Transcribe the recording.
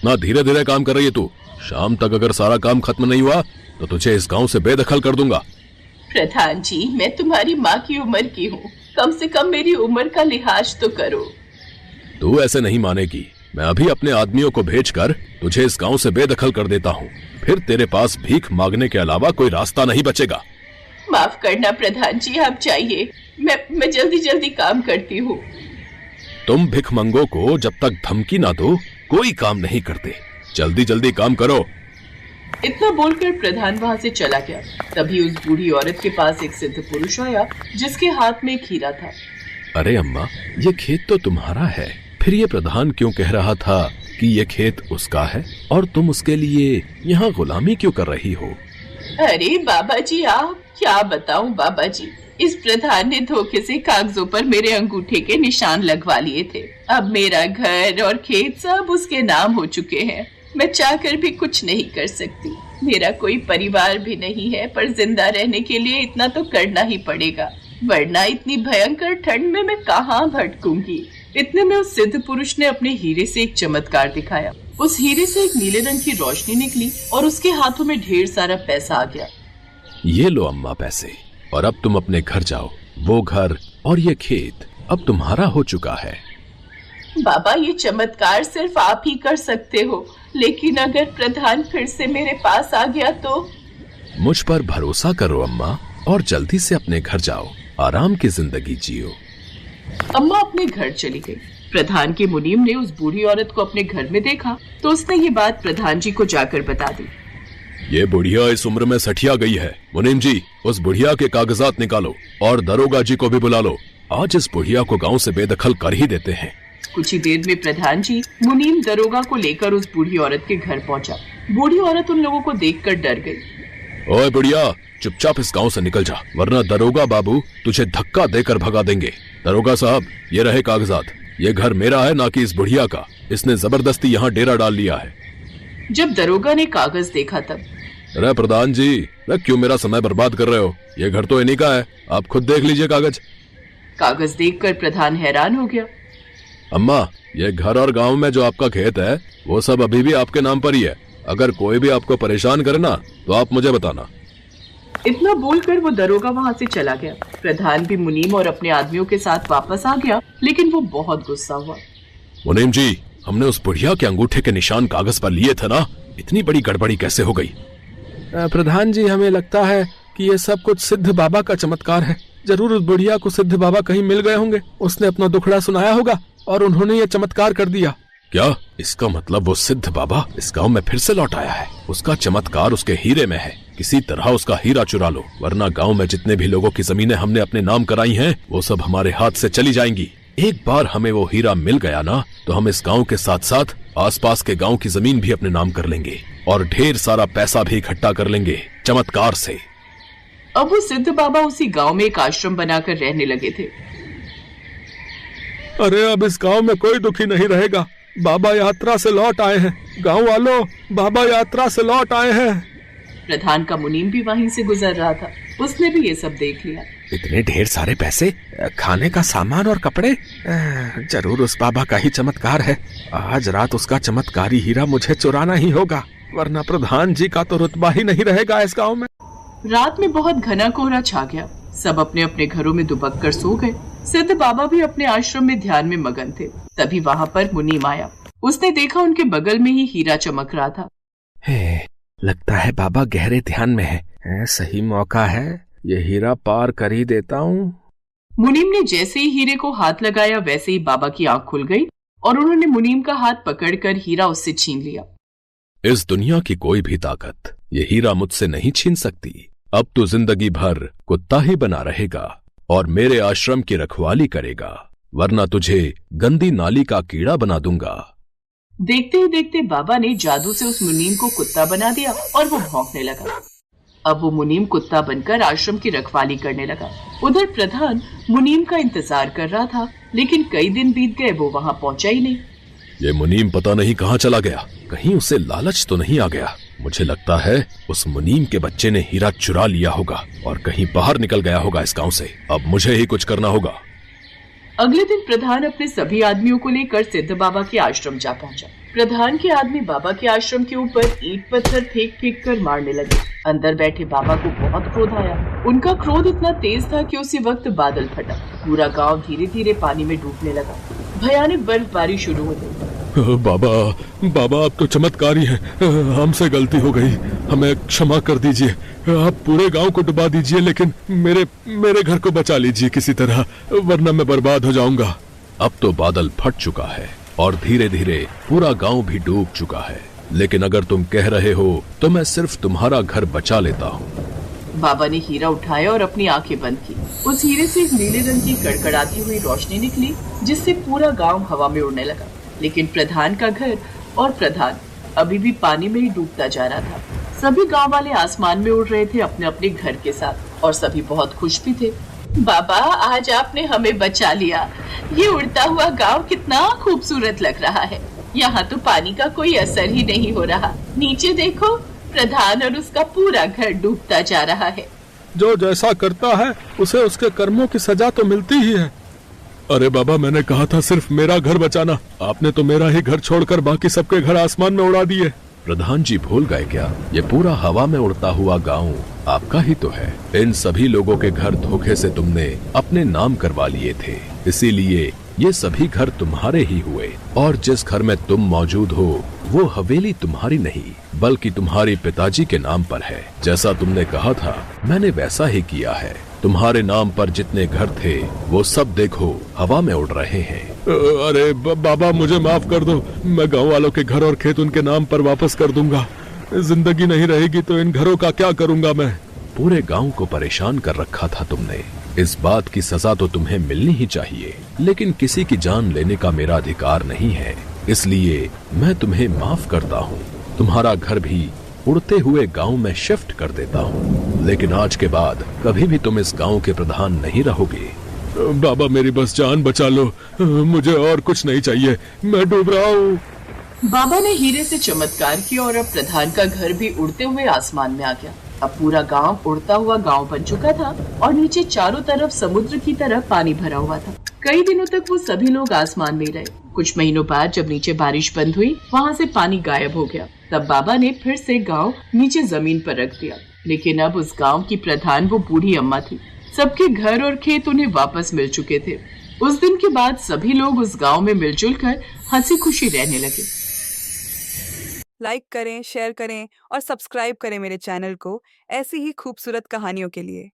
कितना धीरे धीरे काम कर रही है तू। शाम तक अगर सारा काम खत्म नहीं हुआ तो तुझे इस गांव से बेदखल कर दूंगा। प्रधान जी, मैं तुम्हारी माँ की उम्र की हूँ, कम से कम मेरी उम्र का लिहाज तो करो। तू ऐसे नहीं मानेगी। मैं अभी अपने आदमियों को भेजकर तुझे इस गांव से बेदखल कर देता हूँ, फिर तेरे पास भीख मांगने के अलावा कोई रास्ता नहीं बचेगा। माफ करना प्रधान जी, आप जाइए, मैं जल्दी जल्दी काम करती हूँ। तुम भिखमंगों को जब तक धमकी ना दो कोई काम नहीं करते। जल्दी जल्दी काम करो। इतना बोलकर प्रधान वहाँ से चला गया। तभी उस बूढ़ी औरत के पास एक सिद्ध पुरुष आया जिसके हाथ में एक हीरा था। अरे अम्मा, ये खेत तो तुम्हारा है, फिर ये प्रधान क्यों कह रहा था कि ये खेत उसका है और तुम उसके लिए यहाँ गुलामी क्यों कर रही हो? अरे बाबा जी, आप क्या बताऊं बाबा जी, इस प्रधान ने धोखे से कागजों पर मेरे अंगूठे के निशान लगवा लिए थे। अब मेरा घर और खेत सब उसके नाम हो चुके हैं। मैं चाहकर भी कुछ नहीं कर सकती। मेरा कोई परिवार भी नहीं है, पर जिंदा रहने के लिए इतना तो करना ही पड़ेगा, वरना इतनी भयंकर ठंड में मैं कहाँ भटकूंगी। इतने में उस सिद्ध पुरुष ने अपने हीरे से एक चमत्कार दिखाया। उस हीरे से एक नीले रंग की रोशनी निकली और उसके हाथों में ढेर सारा पैसा आ गया। ये लो अम्मा पैसे, और अब तुम अपने घर जाओ। वो घर और ये खेत अब तुम्हारा हो चुका है। बाबा, ये चमत्कार सिर्फ आप ही कर सकते हो, लेकिन अगर प्रधान फिर से मेरे पास आ गया तो? मुझ पर भरोसा करो अम्मा, और जल्दी से अपने घर जाओ, आराम की जिंदगी जियो। अम्मा अपने घर चली गई। प्रधान के मुनीम ने उस बूढ़ी औरत को अपने घर में देखा तो उसने ये बात प्रधान जी को जाकर बता दी। ये बुढ़िया इस उम्र में सठिया गई है। मुनीम जी, उस बुढ़िया के कागजात निकालो और दरोगा जी को भी बुला लो। आज इस बुढ़िया को गांव से बेदखल कर ही देते हैं। कुछ ही देर में प्रधान जी मुनीम दरोगा को लेकर उस बूढ़ी औरत के घर पहुंचा। बूढ़ी औरत उन लोगों को देखकर डर गई। ओए बुढ़िया, चुपचाप इस गांव से निकल जा, वरना दरोगा बाबू तुझे धक्का देकर भगा देंगे। दरोगा साहब, ये रहे कागजात। ये घर मेरा है, ना कि इस बुढ़िया का। इसने जबरदस्ती यहाँ डेरा डाल लिया है। जब दरोगा ने कागज देखा तब, अरे प्रधान जी, क्यों मेरा समय बर्बाद कर रहे हो? ये घर तो इन्हीं का है, आप खुद देख लीजिए कागज। कागज देखकर प्रधान हैरान हो गया। अम्मा, ये घर और गांव में जो आपका खेत है वो सब अभी भी आपके नाम पर ही है। अगर कोई भी आपको परेशान करे ना तो आप मुझे बताना। इतना बोलकर वो दरोगा वहाँ से चला गया। प्रधान भी मुनीम और अपने आदमियों के साथ वापस आ गया, लेकिन वो बहुत गुस्सा हुआ। मुनीम जी, हमने उस बुढ़िया के अंगूठे के निशान कागज पर लिए थे ना, इतनी बड़ी गड़बड़ी कैसे हो गई? प्रधान जी, हमें लगता है कि ये सब कुछ सिद्ध बाबा का चमत्कार है। जरूर उस बुढ़िया को सिद्ध बाबा कहीं मिल गए होंगे, उसने अपना दुखड़ा सुनाया होगा और उन्होंने ये चमत्कार कर दिया। क्या? इसका मतलब वो सिद्ध बाबा इस गांव में फिर से लौट आया है। उसका चमत्कार उसके हीरे में है। किसी तरह उसका हीरा चुरा लो, वरना गांव में जितने भी लोगों की जमीनें हमने अपने नाम कराई हैं वो सब हमारे हाथ से चली जाएंगी। एक बार हमें वो हीरा मिल गया ना तो हम इस गांव के साथ साथ आसपास के गांव की जमीन भी अपने नाम कर लेंगे और ढेर सारा पैसा भी इकट्ठा कर लेंगे चमत्कार से। अब वो सिद्ध बाबा उसी गांव में एक आश्रम बनाकर रहने लगे थे। अरे अब इस गांव में कोई दुखी नहीं रहेगा। बाबा यात्रा से लौट आए हैं। गांव वालों, बाबा यात्रा से लौट आए हैं। प्रधान का मुनीम भी वहीं से गुजर रहा था, उसने भी ये सब देख लिया। इतने ढेर सारे पैसे, खाने का सामान और कपड़े, जरूर उस बाबा का ही चमत्कार है। आज रात उसका चमत्कारी हीरा मुझे चुराना ही होगा, वरना प्रधान जी का तो रुतबा ही नहीं रहेगा इस गांव में। रात में बहुत घना कोहरा छा गया। सब अपने अपने घरों में दुबक कर सो गए। सिद्ध बाबा भी अपने आश्रम में ध्यान में मगन थे। तभी वहाँ पर मुनीम आया। उसने देखा उनके बगल में ही हीरा चमक रहा था। लगता है बाबा गहरे ध्यान में है। सही मौका है, ये हीरा पार कर ही देता हूँ। मुनीम ने जैसे ही हीरे को हाथ लगाया वैसे ही बाबा की आंख खुल गई और उन्होंने मुनीम का हाथ पकड़कर हीरा उससे छीन लिया। इस दुनिया की कोई भी ताकत ये हीरा मुझसे नहीं छीन सकती। अब तो जिंदगी भर कुत्ता ही बना रहेगा और मेरे आश्रम की रखवाली करेगा, वरना तुझे गंदी नाली का कीड़ा बना दूंगा। देखते ही देखते बाबा ने जादू से उस मुनीम को कुत्ता बना दिया और वो भौंकने लगा। अब वो मुनीम कुत्ता बनकर आश्रम की रखवाली करने लगा। उधर प्रधान मुनीम का इंतजार कर रहा था, लेकिन कई दिन बीत गए, वो वहाँ पहुँचा ही नहीं। ये मुनीम पता नहीं कहाँ चला गया। कहीं उसे लालच तो नहीं आ गया। मुझे लगता है उस मुनीम के बच्चे ने हीरा चुरा लिया होगा और कहीं बाहर निकल गया होगा इस गांव से। अब मुझे ही कुछ करना होगा। अगले दिन प्रधान अपने सभी आदमियों को लेकर सिद्ध बाबा के आश्रम जा पहुंचा। प्रधान के आदमी बाबा के आश्रम के ऊपर ईंट पत्थर फेंक फेंक कर मारने लगे। अंदर बैठे बाबा को बहुत क्रोध आया। उनका क्रोध इतना तेज था कि उसी वक्त बादल फटा। पूरा गांव धीरे धीरे पानी में डूबने लगा। भयानक बर्फबारी शुरू हो गई। बाबा बाबा, आप तो चमत्कारी हैं। हमसे गलती हो गई, हमें क्षमा कर दीजिए। आप पूरे गांव को डुबा दीजिए, लेकिन मेरे घर को बचा लीजिए किसी तरह, वरना मैं बर्बाद हो जाऊंगा। अब तो बादल फट चुका है और धीरे धीरे पूरा गांव भी डूब चुका है, लेकिन अगर तुम कह रहे हो तो मैं सिर्फ तुम्हारा घर बचा लेता हूँ। बाबा ने हीरा उठाया और अपनी आंखें बंद की। उस हीरे से एक नीले रंग की कड़कड़ाती हुई रोशनी निकली, जिससे पूरा गांव हवा में उड़ने लगा। लेकिन प्रधान का घर और प्रधान अभी भी पानी में ही डूबता जा रहा था। सभी गांव वाले आसमान में उड़ रहे थे अपने अपने घर के साथ, और सभी बहुत खुश भी थे। बाबा, आज आपने हमें बचा लिया। ये उड़ता हुआ गांव कितना खूबसूरत लग रहा है। यहाँ तो पानी का कोई असर ही नहीं हो रहा। नीचे देखो, प्रधान और उसका पूरा घर डूबता जा रहा है। जो जैसा करता है उसे उसके कर्मों की सजा तो मिलती ही है। अरे बाबा, मैंने कहा था सिर्फ मेरा घर बचाना, आपने तो मेरा ही घर छोड़कर बाकी सबके घर आसमान में उड़ा दिए। प्रधान जी भूल गए क्या? ये पूरा हवा में उड़ता हुआ गांव आपका ही तो है। इन सभी लोगों के घर धोखे से तुमने अपने नाम करवा लिए थे, इसीलिए ये सभी घर तुम्हारे ही हुए। और जिस घर में तुम मौजूद हो वो हवेली तुम्हारी नहीं, बल्कि तुम्हारे पिताजी के नाम पर है। जैसा तुमने कहा था मैंने वैसा ही किया है। तुम्हारे नाम पर जितने घर थे वो सब देखो हवा में उड़ रहे हैं। अरे बाबा, मुझे माफ कर दो। मैं गांव वालों के घर और खेत उनके नाम पर वापस कर दूंगा। जिंदगी नहीं रहेगी तो इन घरों का क्या करूंगा मैं? पूरे गांव को परेशान कर रखा था तुमने। इस बात की सजा तो तुम्हें मिलनी ही चाहिए, लेकिन किसी की जान लेने का मेरा अधिकार नहीं है, इसलिए मैं तुम्हें माफ करता हूँ। तुम्हारा घर भी उड़ते हुए गांव में शिफ्ट कर देता हूँ, लेकिन आज के बाद कभी भी तुम इस गांव के प्रधान नहीं रहोगे। बाबा, मेरी बस जान बचा लो, मुझे और कुछ नहीं चाहिए, मैं डूब रहा हूँ। बाबा ने हीरे से चमत्कार किया और अब प्रधान का घर भी उड़ते हुए आसमान में आ गया। अब पूरा गांव उड़ता हुआ गांव बन चुका था और नीचे चारों तरफ समुद्र की तरह पानी भरा हुआ था। कई दिनों तक वो सभी लोग आसमान में रहे। कुछ महीनों बाद जब नीचे बारिश बंद हुई, वहाँ से पानी गायब हो गया। तब बाबा ने फिर से गांव नीचे जमीन पर रख दिया, लेकिन अब उस गांव की प्रधान वो बूढ़ी अम्मा थी। सबके घर और खेत उन्हें वापस मिल चुके थे। उस दिन के बाद सभी लोग उस गांव में मिलजुल कर हंसी खुशी रहने लगे। लाइक करें, शेयर करें और सब्सक्राइब करें मेरे चैनल को ऐसी ही खूबसूरत कहानियों के लिए।